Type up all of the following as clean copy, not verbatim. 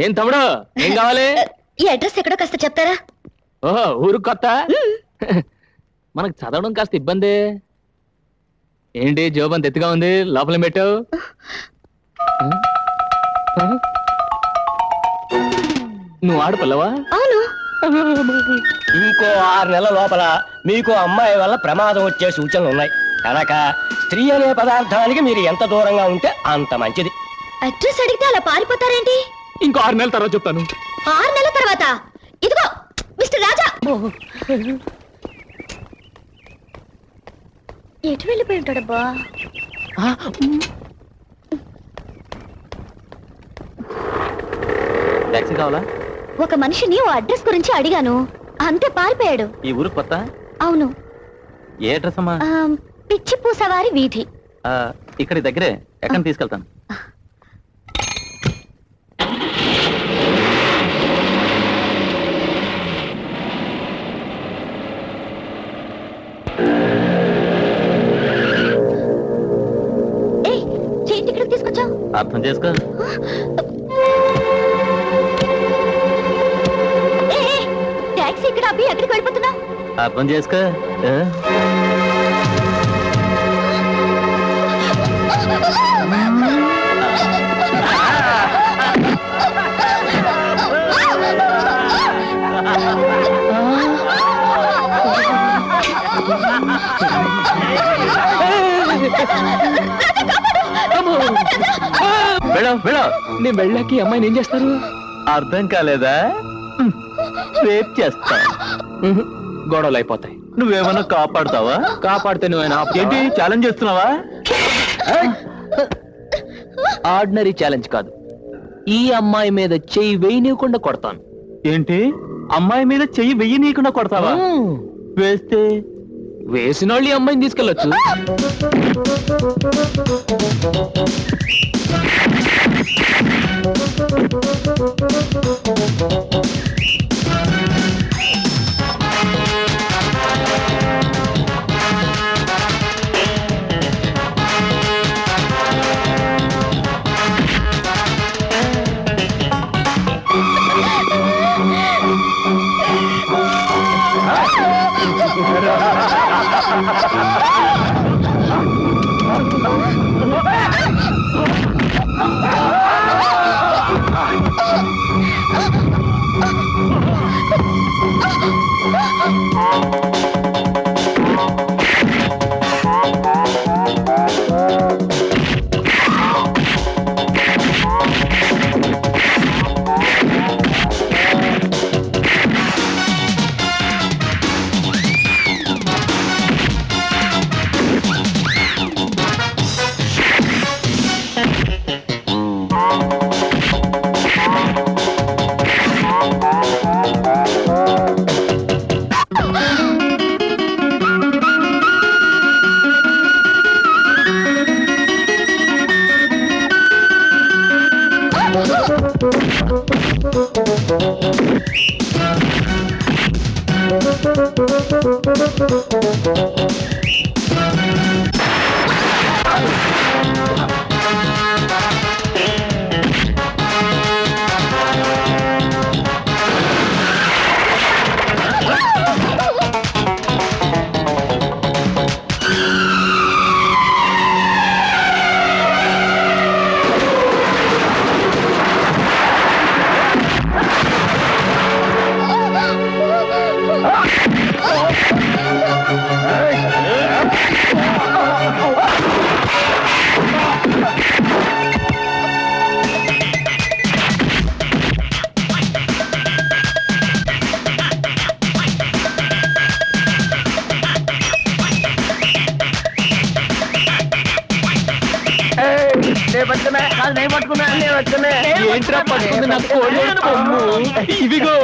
ఏం తమ్ముడు ఏం కావాలి? ఈ అడ్రస్ ఎక్కడో కాస్త చెప్తారా? ఓహో ఊరు కొత్త, మనకు చదవడం కాస్త ఇబ్బంది. ఏంటి జోబంత ఎత్తుగా ఉంది, లోపల పెట్టావు? నువ్వు ఆడపిల్లవా? అవును. ఇంకో 6 నెలల లోపల మీకు అమ్మాయి వల్ల ప్రమాదం వచ్చే సూచనలు ఉన్నాయి కనుక స్త్రీ అనే పదార్థానికి మీరు ఎంత దూరంగా ఉంటే అంత మంచిది. అడ్రస్ అడిగితే అలా పారిపోతారేంటి? ఇంకో 6 నెలల తర్వాత చెప్తాను. 6 నెలల తర్వాత? ఇదిగో మిస్టర్ రాజా. ఎటు వెళ్ళిపోయి ఉంటాడబ్బా? టాక్సీ కావాలా? ఒక మనిషిని ఓ అడ్రస్ గురించి అడిగాను, అంతే పారిపోయాడు. ఈ ఊరు కొత్త? అవును. ఏ అడ్రస్ అమ్మా? పిచ్చి పూసవారి వీధి. ఇక్కడి దగ్గరే, ఎక్కడ తీసుకెళ్తాను. ఇక్కడికి తీసుకొచ్చావు? అర్థం చేసుకో. టాక్సీ ఇక్కడ అబ్బి ఎక్కడికి వెళ్ళిపోతున్నావు? అర్థం చేసుకో. నేను వెళ్ళాకి అమ్మాయిని ఏం చేస్తారు? అర్థం కాలేదా? రేప్ చేస్తా. గొడవలు అయిపోతాయి. నువ్వేమన్నా కాపాడుతావా? కాపాడితే నువ్వేనా? ఏంటి ఛాలెంజ్ చేస్తున్నావా? ఆర్డినరీ ఛాలెంజ్ కాదు, ఈ అమ్మాయి మీద చెయ్యి వేయనీయకుండా కొడతాను. ఏంటి అమ్మాయి మీద చెయ్యి వెయ్యనీయకుండా కొడతావా? వేస్తే వేసిన వాళ్ళు ఈ అమ్మాయిని తీసుకెళ్ళొచ్చు. ఇదిగో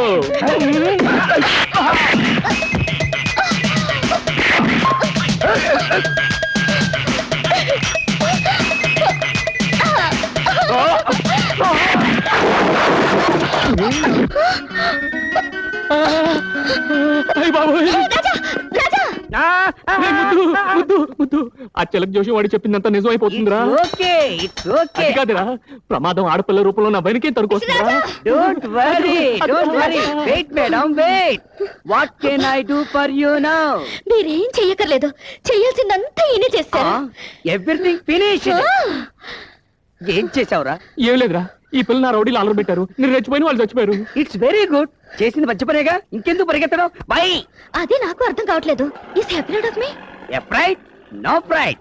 ఆ చిలక జోషి వాడు చెప్పిందంతా నిజం అయిపోతుందిరా. అది కాదురా, ప్రమాదం ఆడపిల్ల రూపంలో నా వెనకే తరుకొస్తుందిరా. Don't worry wait madam wait. What can I do for you now? మీరేం చెయ్యకర్లేదు, చెయ్యాల్సిందంతా ఈయనే చేశారు. Everything finish. ఏం చేసావురా? ఏం లేదురా, ఈ పిల్ల నా రౌడీలు అలర పెట్టారు, నేను రెచ్చిపోయిన వాళ్ళు చచ్చిపోయారు. It's very good. చేసింది మంచి పనేగా, ఇంకెందుకు పరిగెత్తడం? బై. అదే నాకు అర్థం కావట్లేదు. Is happy of me? A pride? No pride.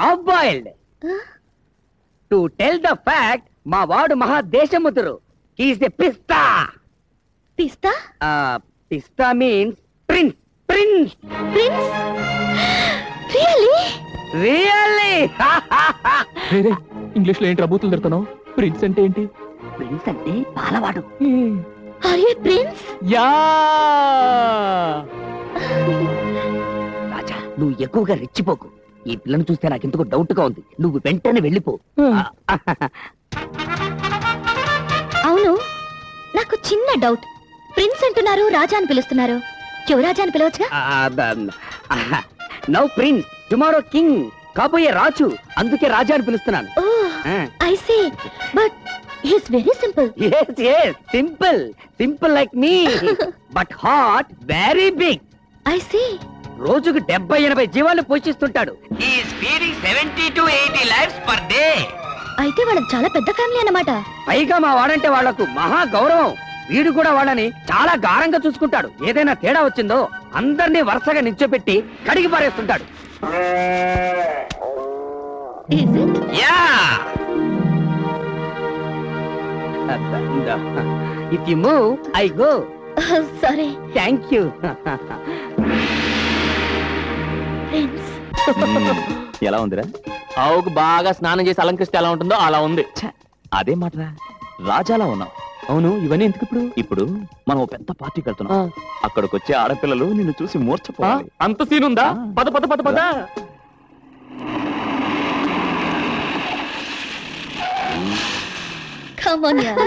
Half boiled. To tell the fact, మా వాడు మహా దేశముతురు. హి ఇస్ ద పిస్తా. పిస్తా? పిస్తా means prince. Prince. Prince? Really? Really. English లో ఏంటి రబూతులు తిడతాను? ప్రిన్స్ అంటే ఏంటి? ప్రిన్స్ అంటే పాలవాడు. Are you prince? యా. రాజా, నువ్వు ఎక్కువగా రెచ్చిపోకు. ఈ పిల్లను చూస్తే నాకెందుకు డౌట్ గా ఉంది. నువ్వు వెంటనే వెళ్ళిపో. అవును, నాకు చిన్న డౌట్. ప్రిన్స్ అంటున్నారు, రాజా అని పిలుస్తున్నారు. యువరాజా అని పిలవచ్చుగా? Now prince, tomorrow king. కాబోయే రాజు, అందుకే రాజా అని పిలుస్తున్నాను. I see, but he is very simple. yes yes simple simple like me but heart very big. I see. రోజుకు 70-80 జీవాలు పోషిస్తుంటాడు. he is feeding 70 to 80 lives per day. అయితే వాళ్ళకి చాలా పెద్ద ఫ్యామిలీ అన్నమాట. పైగా మా వాడంటే వాళ్లకు మహా గౌరవం. వీడు కూడా వాళ్ళని చాలా గారంగా చూసుకుంటాడు. ఏదైనా తేడా వచ్చిందో అందరినీ వరుసగా నిల్చోపెట్టి కడిగి పారేస్తుంటాడు. Is it? Yeah. If you move, I go. Sorry. Thank you. Prince. ఎలా ఉందిరా? ఆవుకు బాగా స్నానం చేసి అలంకరిస్తే ఎలా ఉంటుందో అలా ఉంది. అదే మాటరా, రాజాలా ఉన్నావు. అవును, ఇవన్నీ ఎందుకు ఇప్పుడు? ఇప్పుడు మనం పెద్ద పార్టీకి వెళ్తున్నాం. అక్కడికి వచ్చే ఆడపిల్లలు నిన్ను చూసి మూర్ఛపోవాలి. అంత సీన్ ఉందా? పద పద పద పద. Come on, yeah.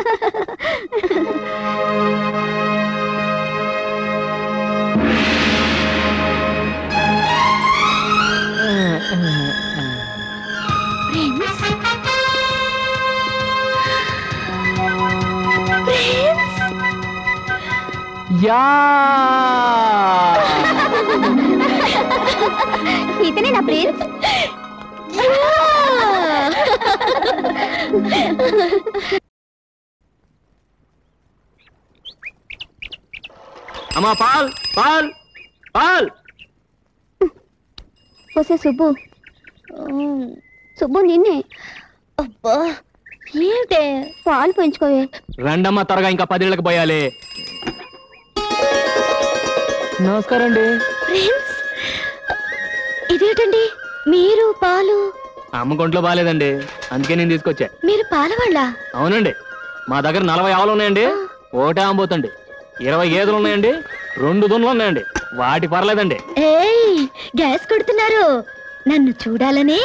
యా. ఇతనే నా ప్రిన్స్. అమ్మా, పాల్ పాల్ పాల్. వస్తే సుబ్బు. సుబ్బు నిన్నే. అబ్బా, ఏంటే పాలు పెంచుకోవే. రండమ్మా, త్వరగా ఇంకా 10 ఏళ్ళకి పోయాలి. నమస్కారం అండి. ప్రిన్స్, ఇదేంటండి మీరు పాలు? అమ్మ కొంట్లో బాగాలేదండి, అందుకే నేను తీసుకొచ్చా. మీరు పాలవాళ్ళ? అవునండి, మా దగ్గర 40 ఆవులు ఉన్నాయండి, ఒకటే అమ్మబోతండి. 20 గేదెలు ఉన్నాయండి, 2 దున్నులు ఉన్నాయండి. వాటి పర్లేదండి. ఏయ్, గ్యాస్ కొడుతున్నారు. నన్ను చూడాలని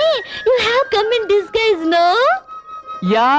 you have come in disguise, no? Yeah.